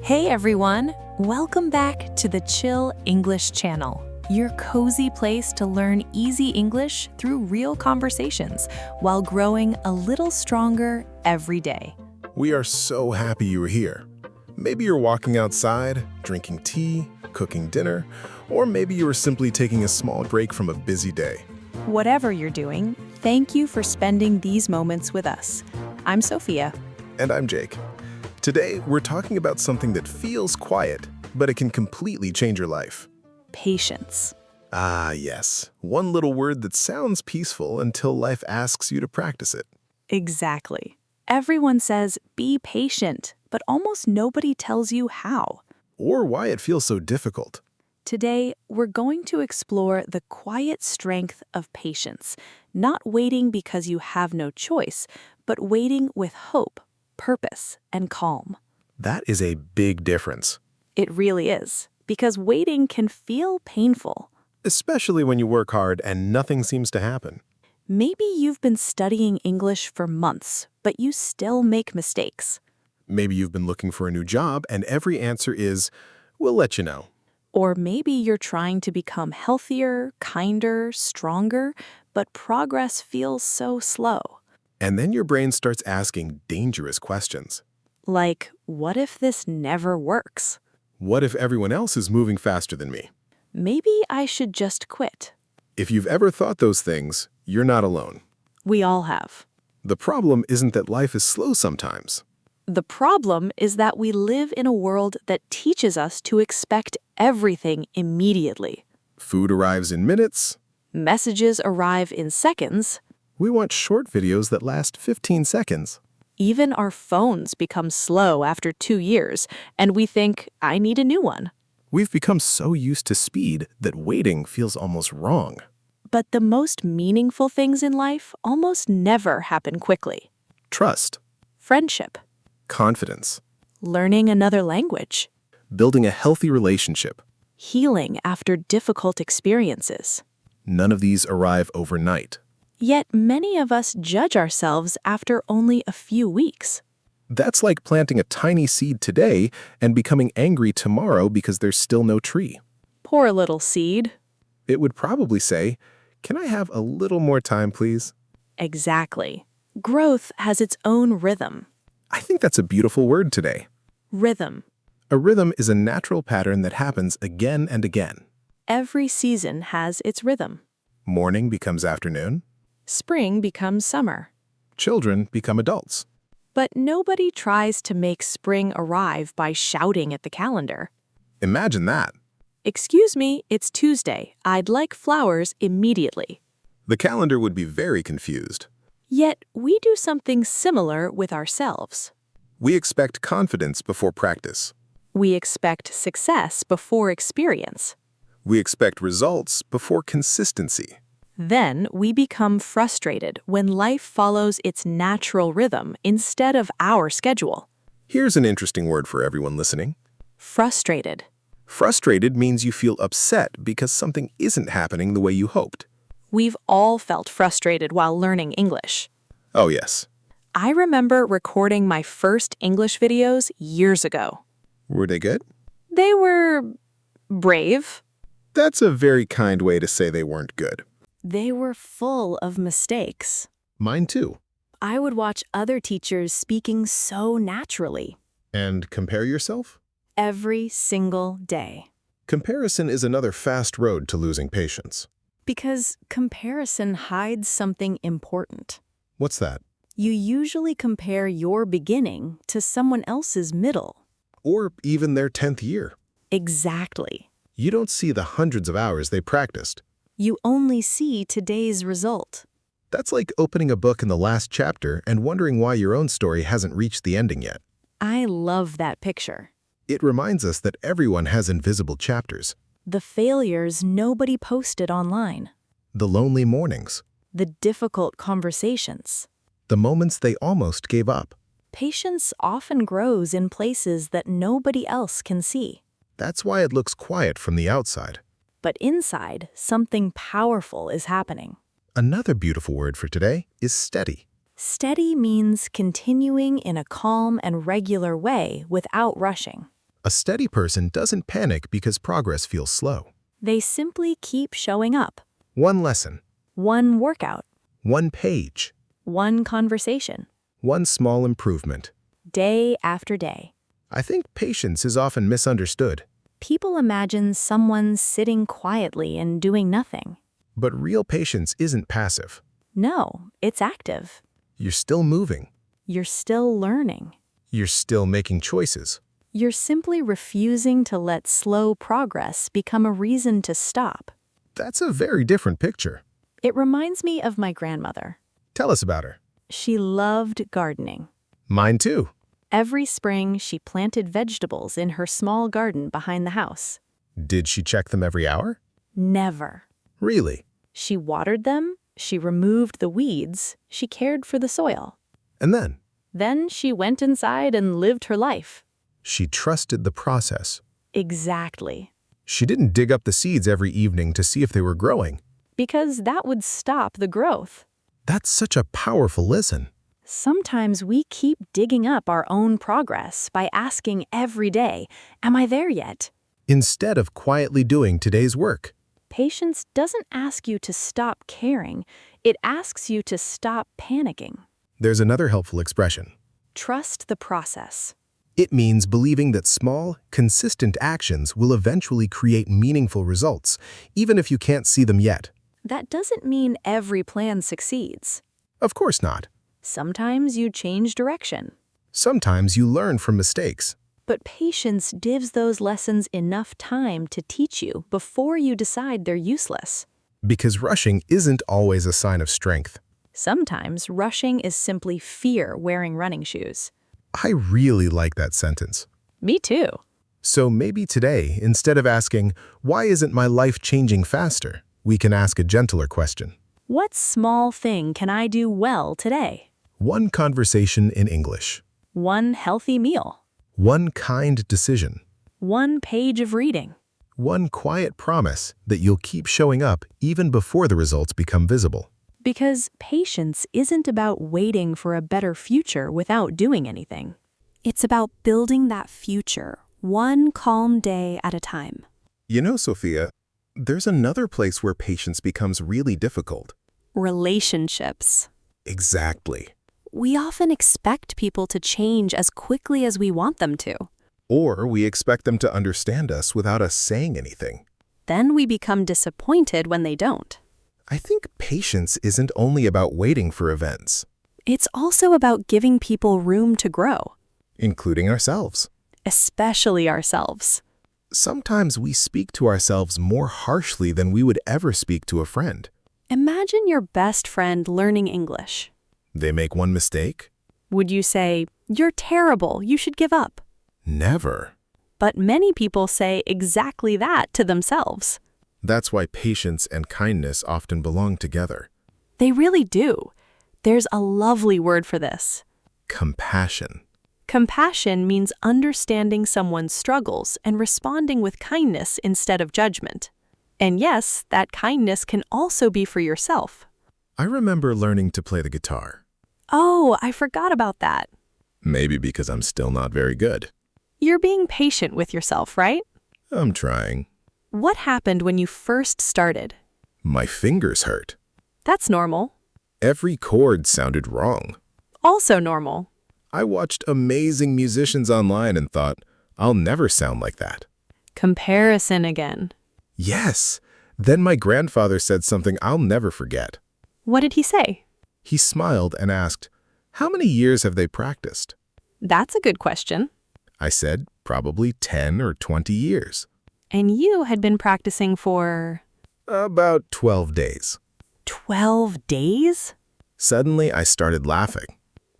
Hey everyone! Welcome back to the Chill English channel, your cozy place to learn easy English through real conversations while growing a little stronger every day. We are so happy you are here. Maybe you're walking outside, drinking tea, cooking dinner, or maybe you are simply taking a small break from a busy day. Whatever you're doing, thank you for spending these moments with us. I'm Sophia. And I'm Jake. Today, we're talking about something that feels quiet, but it can completely change your life. Patience. Ah, yes. One little word that sounds peaceful until life asks you to practice it. Exactly. Everyone says, be patient, but almost nobody tells you how. Or why it feels so difficult. Today, we're going to explore the quiet strength of patience, not waiting because you have no choice, but waiting with hope, purpose, and calm. That is a big difference. It really is, because waiting can feel painful. Especially when you work hard and nothing seems to happen. Maybe you've been studying English for months, but you still make mistakes. Maybe you've been looking for a new job and every answer is, we'll let you know. Or maybe you're trying to become healthier, kinder, stronger, but progress feels so slow. And then your brain starts asking dangerous questions. Like, what if this never works? What if everyone else is moving faster than me? Maybe I should just quit. If you've ever thought those things, you're not alone. We all have. The problem isn't that life is slow sometimes. The problem is that we live in a world that teaches us to expect everything immediately. Food arrives in minutes. Messages arrive in seconds. We want short videos that last 15 seconds. Even our phones become slow after 2 years, and we think, I need a new one. We've become so used to speed that waiting feels almost wrong. But the most meaningful things in life almost never happen quickly. Trust, Friendship, confidence, learning another language, building a healthy relationship. healing after difficult experiences. None of these arrive overnight. Yet many of us judge ourselves after only a few weeks. That's like planting a tiny seed today and becoming angry tomorrow because there's still no tree. Poor little seed. It would probably say, "Can I have a little more time, please?" Exactly. Growth has its own rhythm. I think that's a beautiful word today. Rhythm. A rhythm is a natural pattern that happens again and again. Every season has its rhythm. Morning becomes afternoon. Spring becomes summer. Children become adults. But nobody tries to make spring arrive by shouting at the calendar. Imagine that. Excuse me, it's Tuesday. I'd like flowers immediately. The calendar would be very confused. Yet we do something similar with ourselves. We expect confidence before practice. We expect success before experience. We expect results before consistency. Then we become frustrated when life follows its natural rhythm instead of our schedule. Here's an interesting word for everyone listening. Frustrated. Frustrated means you feel upset because something isn't happening the way you hoped. We've all felt frustrated while learning English. Oh, yes. I remember recording my first English videos years ago. Were they good? They were brave. That's a very kind way to say they weren't good. They were full of mistakes. Mine too. I would watch other teachers speaking so naturally. And compare yourself? Every single day. Comparison is another fast road to losing patience. Because comparison hides something important. What's that? You usually compare your beginning to someone else's middle. Or even their 10th year. Exactly. You don't see the hundreds of hours they practiced. You only see today's result. That's like opening a book in the last chapter and wondering why your own story hasn't reached the ending yet. I love that picture. It reminds us that everyone has invisible chapters. The failures nobody posted online. The lonely mornings. The difficult conversations. The moments they almost gave up. Patience often grows in places that nobody else can see. That's why it looks quiet from the outside. But inside, something powerful is happening. Another beautiful word for today is steady. Steady means continuing in a calm and regular way without rushing. A steady person doesn't panic because progress feels slow. They simply keep showing up. One lesson, One workout, one page, one conversation, one small improvement. day after day. I think patience is often misunderstood, People imagine someone sitting quietly and doing nothing. but real patience isn't passive. No, it's active. You're still moving. You're still learning. You're still making choices. You're simply refusing to let slow progress become a reason to stop. That's a very different picture. It reminds me of my grandmother. Tell us about her. She loved gardening. Mine too. Every spring, she planted vegetables in her small garden behind the house. Did she check them every hour? Never. Really? She watered them, she removed the weeds, she cared for the soil. And then? Then she went inside and lived her life. She trusted the process. Exactly. She didn't dig up the seeds every evening to see if they were growing. Because that would stop the growth. That's such a powerful lesson. Sometimes we keep digging up our own progress by asking every day, "Am I there yet?" Instead of quietly doing today's work. Patience doesn't ask you to stop caring, it asks you to stop panicking. There's another helpful expression. Trust the process. It means believing that small, consistent actions will eventually create meaningful results, even if you can't see them yet. That doesn't mean every plan succeeds. Of course not. Sometimes you change direction. Sometimes you learn from mistakes. But patience gives those lessons enough time to teach you before you decide they're useless. Because rushing isn't always a sign of strength. Sometimes rushing is simply fear wearing running shoes. I really like that sentence. Me too. So maybe today, instead of asking, "Why isn't my life changing faster?" we can ask a gentler question. What small thing can I do well today? One conversation in English. One healthy meal. One kind decision. One page of reading. One quiet promise that you'll keep showing up even before the results become visible. Because patience isn't about waiting for a better future without doing anything. It's about building that future, one calm day at a time. You know, Sophia, there's another place where patience becomes really difficult. Relationships. Exactly. We often expect people to change as quickly as we want them to. Or we expect them to understand us without us saying anything. Then we become disappointed when they don't. I think patience isn't only about waiting for events, It's also about giving people room to grow, including ourselves. especially ourselves. Sometimes we speak to ourselves more harshly than we would ever speak to a friend. Imagine your best friend learning English. They make one mistake? Would you say, "You're terrible, you should give up"? Never. But many people say exactly that to themselves. That's why patience and kindness often belong together. They really do. There's a lovely word for this. Compassion. Compassion means understanding someone's struggles and responding with kindness instead of judgment. And yes, that kindness can also be for yourself. I remember learning to play the guitar. Oh, I forgot about that. Maybe because I'm still not very good. You're being patient with yourself, right? I'm trying. What happened when you first started? My fingers hurt. That's normal. Every chord sounded wrong. Also normal. I watched amazing musicians online and thought, I'll never sound like that. Comparison again. Yes. Then my grandfather said something I'll never forget. What did he say? He smiled and asked, "How many years have they practiced?" That's a good question. I said, "Probably 10 or 20 years." And you had been practicing for About 12 days. 12 days? Suddenly, I started laughing.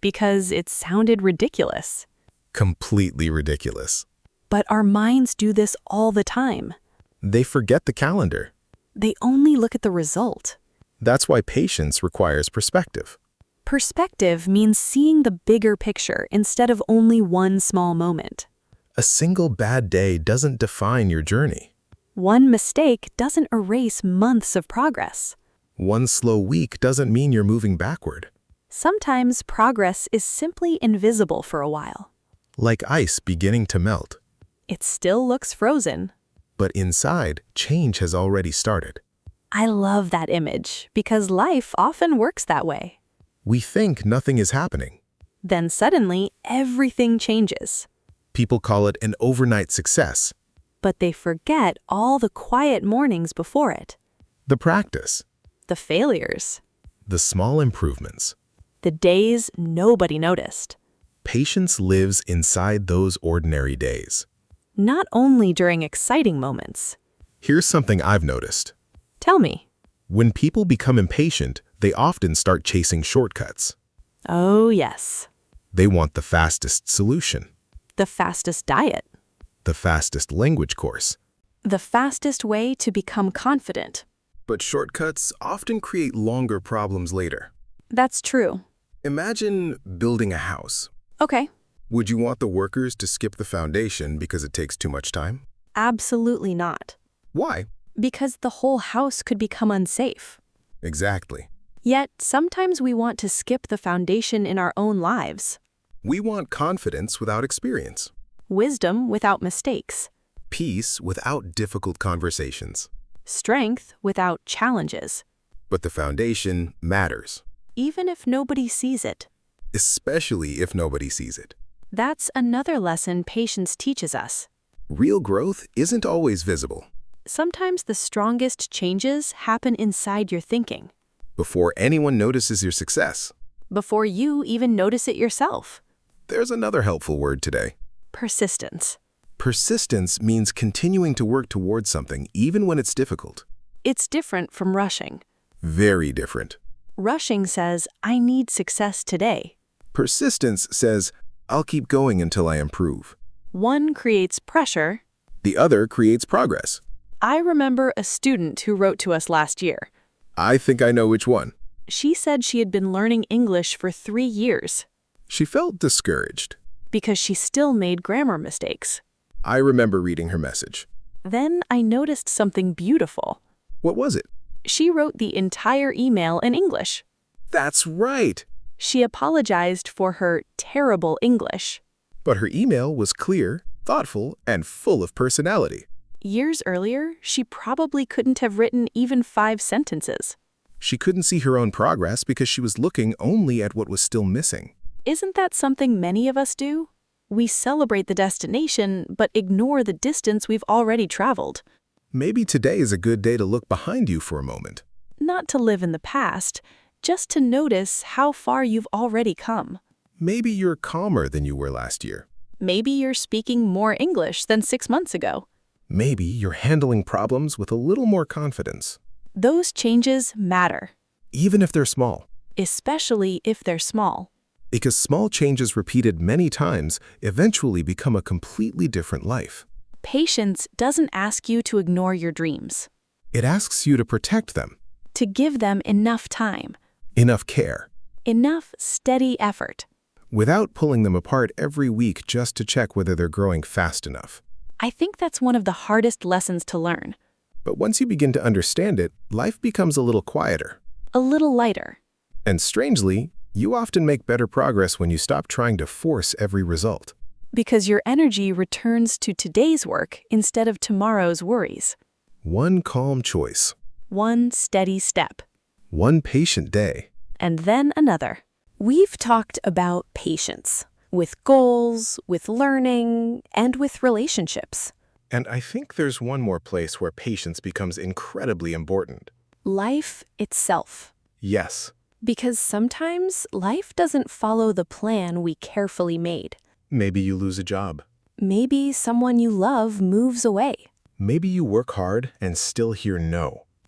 Because it sounded ridiculous. Completely ridiculous. But our minds do this all the time. They forget the calendar. They only look at the result. That's why patience requires perspective. Perspective means seeing the bigger picture instead of only one small moment. A single bad day doesn't define your journey. One mistake doesn't erase months of progress. One slow week doesn't mean you're moving backward. Sometimes progress is simply invisible for a while. Like ice beginning to melt. It still looks frozen. But inside, change has already started. I love that image because life often works that way. We think nothing is happening. Then suddenly, everything changes. People call it an overnight success. But they forget all the quiet mornings before it. The practice, The failures. the small improvements. The days nobody noticed. Patience lives inside those ordinary days. Not only during exciting moments. Here's something I've noticed. Tell me. When people become impatient, they often start chasing shortcuts. Oh, yes. They want the fastest solution, The fastest diet. the fastest language course. The fastest way to become confident. But shortcuts often create longer problems later. That's true. Imagine building a house. Okay. Would you want the workers to skip the foundation because it takes too much time? Absolutely not. Why? Because the whole house could become unsafe. Exactly. Yet, sometimes we want to skip the foundation in our own lives. We want confidence without experience, Wisdom without mistakes. peace without difficult conversations. Strength without challenges. But the foundation matters, Even if nobody sees it. especially if nobody sees it. That's another lesson patience teaches us. Real growth isn't always visible. Sometimes the strongest changes happen inside your thinking, Before anyone notices your success, before you even notice it yourself. there's another helpful word today. Persistence. Persistence means continuing to work towards something even when it's difficult. It's different from rushing. Very different. Rushing says, I need success today. Persistence says, I'll keep going until I improve. One creates pressure. The other creates progress. I remember a student who wrote to us last year. I think I know which one. She said she had been learning English for 3 years She felt discouraged. because she still made grammar mistakes. I remember reading her message. Then I noticed something beautiful. What was it? She wrote the entire email in English. That's right. She apologized for her terrible English. But her email was clear, thoughtful, and full of personality. Years earlier, she probably couldn't have written even 5 sentences. She couldn't see her own progress because she was looking only at what was still missing. Isn't that something many of us do? We celebrate the destination, but ignore the distance we've already traveled. Maybe today is a good day to look behind you for a moment. Not to live in the past, just to notice how far you've already come. Maybe you're calmer than you were last year. Maybe you're speaking more English than 6 months ago. Maybe you're handling problems with a little more confidence, Those changes matter, even if they're small. especially if they're small. Because small changes repeated many times eventually become a completely different life. Patience doesn't ask you to ignore your dreams, It asks you to protect them, to give them enough time, enough care, enough steady effort. without pulling them apart every week just to check whether they're growing fast enough. I think that's one of the hardest lessons to learn. But once you begin to understand it, life becomes a little quieter. A little lighter. And strangely, you often make better progress when you stop trying to force every result. Because your energy returns to today's work instead of tomorrow's worries. One calm choice, One steady step. one patient day. And then another. We've talked about patience, with goals, with learning, and with relationships. And I think there's one more place where patience becomes incredibly important. Life itself. Yes, Because sometimes life doesn't follow the plan we carefully made. maybe you lose a job. Maybe someone you love moves away. Maybe you work hard and still hear no.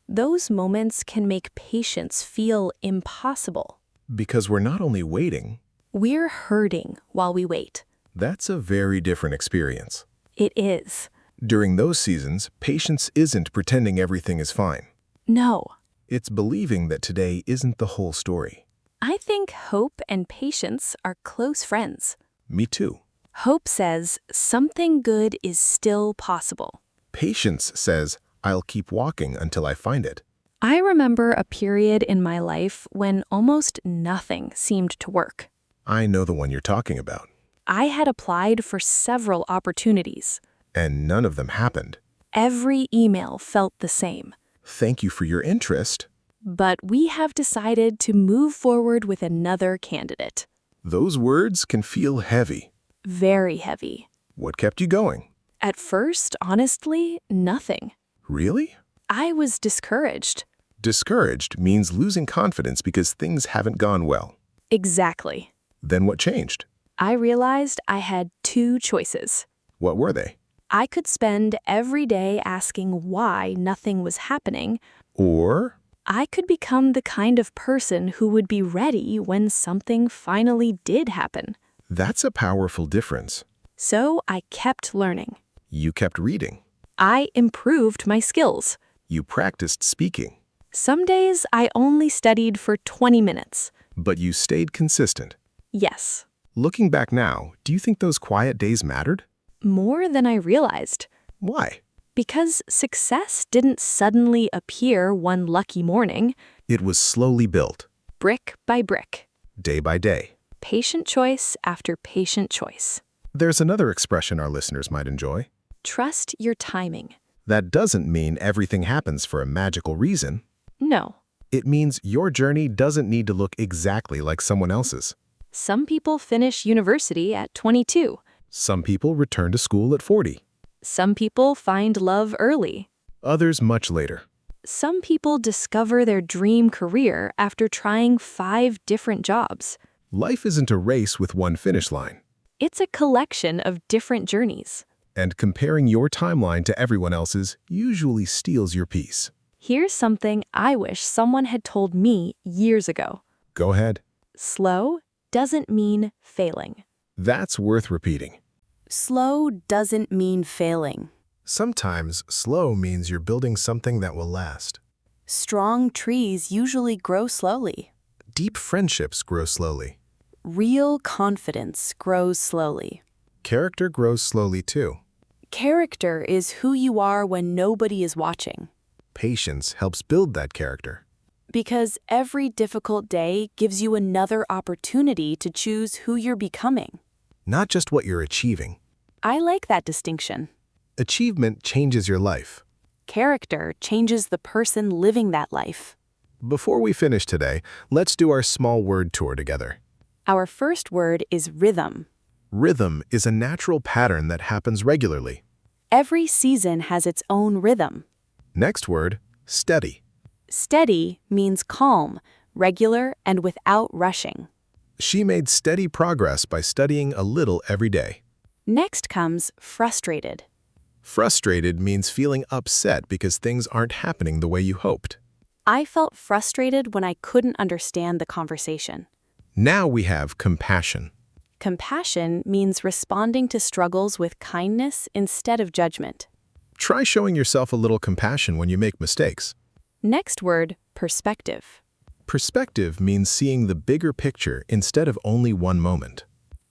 Those moments can make patience feel impossible. Because we're not only waiting, We're hurting while we wait. that's a very different experience. It is. During those seasons, patience isn't pretending everything is fine. No. It's believing that today isn't the whole story. I think hope and patience are close friends. Me too. Hope says something good is still possible. Patience says, I'll keep walking until I find it. I remember a period in my life when almost nothing seemed to work. I know the one you're talking about. I had applied for several opportunities. And none of them happened. Every email felt the same. Thank you for your interest. But we have decided to move forward with another candidate. Those words can feel heavy. Very heavy. What kept you going? At first, honestly, nothing. Really? I was discouraged. Discouraged means losing confidence because things haven't gone well. Exactly. Then what changed? I realized I had two choices. What were they? I could spend every day asking why nothing was happening, Or I could become the kind of person who would be ready when something finally did happen. that's a powerful difference. So I kept learning. You kept reading. I improved my skills. You practiced speaking. Some days I only studied for 20 minutes. But you stayed consistent. Yes, Looking back now, do you think those quiet days mattered? more than I realized. Why? Because success didn't suddenly appear one lucky morning, It was slowly built, brick by brick. day by day. Patient choice after patient choice. There's another expression our listeners might enjoy. Trust your timing. That doesn't mean everything happens for a magical reason. No, It means your journey doesn't need to look exactly like someone else's. some people finish university at 22. Some people return to school at 40, Some people find love early. others much later. Some people discover their dream career after trying 5 different jobs. Life isn't a race with one finish line. It's a collection of different journeys. And comparing your timeline to everyone else's usually steals your peace. Here's something I wish someone had told me years ago. Go ahead. Slow doesn't mean failing. That's worth repeating. Slow doesn't mean failing. Sometimes slow means you're building something that will last. Strong trees usually grow slowly. Deep friendships grow slowly. Real confidence grows slowly. Character grows slowly too. Character is who you are when nobody is watching. Patience helps build that character. Because every difficult day gives you another opportunity to choose who you're becoming. Not just what you're achieving. I like that distinction. Achievement changes your life. Character changes the person living that life. Before we finish today, let's do our small word tour together. Our first word is rhythm. Rhythm is a natural pattern that happens regularly. Every season has its own rhythm. Next word, steady. Steady means calm, regular, and without rushing. She made steady progress by studying a little every day. Next comes frustrated. Frustrated means feeling upset because things aren't happening the way you hoped. I felt frustrated when I couldn't understand the conversation. Now we have compassion. Compassion means responding to struggles with kindness instead of judgment. Try showing yourself a little compassion when you make mistakes. Next word, perspective. Perspective means seeing the bigger picture instead of only one moment.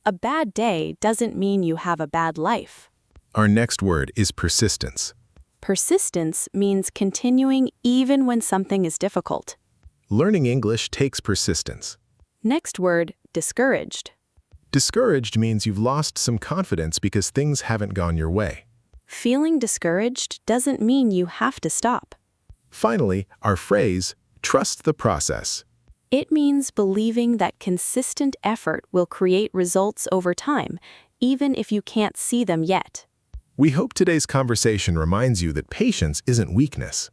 A bad day doesn't mean you have a bad life. Our next word is persistence. Persistence means continuing even when something is difficult. Learning English takes persistence. Next word, discouraged. Discouraged means you've lost some confidence because things haven't gone your way. Feeling discouraged doesn't mean you have to stop. Finally, our phrase, trust the process. It means believing that consistent effort will create results over time, even if you can't see them yet. We hope today's conversation reminds you that patience isn't weakness.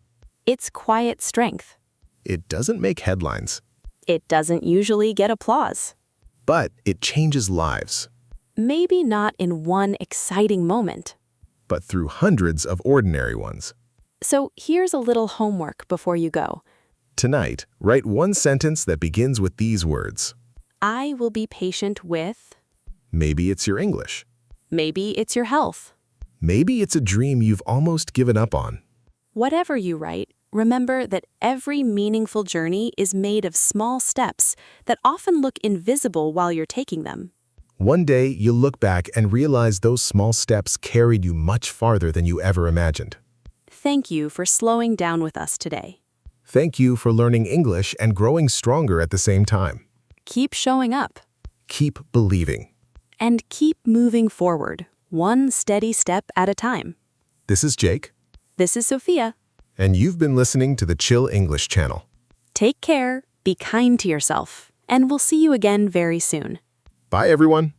It's quiet strength. It doesn't make headlines, It doesn't usually get applause. but it changes lives. Maybe not in one exciting moment. But through hundreds of ordinary ones. So here's a little homework before you go. Tonight, write one sentence that begins with these words. I will be patient with. Maybe it's your English. Maybe it's your health. Maybe it's a dream you've almost given up on. Whatever you write, remember that every meaningful journey is made of small steps that often look invisible while you're taking them. One day, you'll look back and realize those small steps carried you much farther than you ever imagined. Thank you for slowing down with us today. Thank you for learning English and growing stronger at the same time. Keep showing up Keep believing. and keep moving forward, one steady step at a time. This is Jake, This is Sophia. and you've been listening to the Chill English channel. Take care, be kind to yourself, and we'll see you again very soon. Bye, everyone.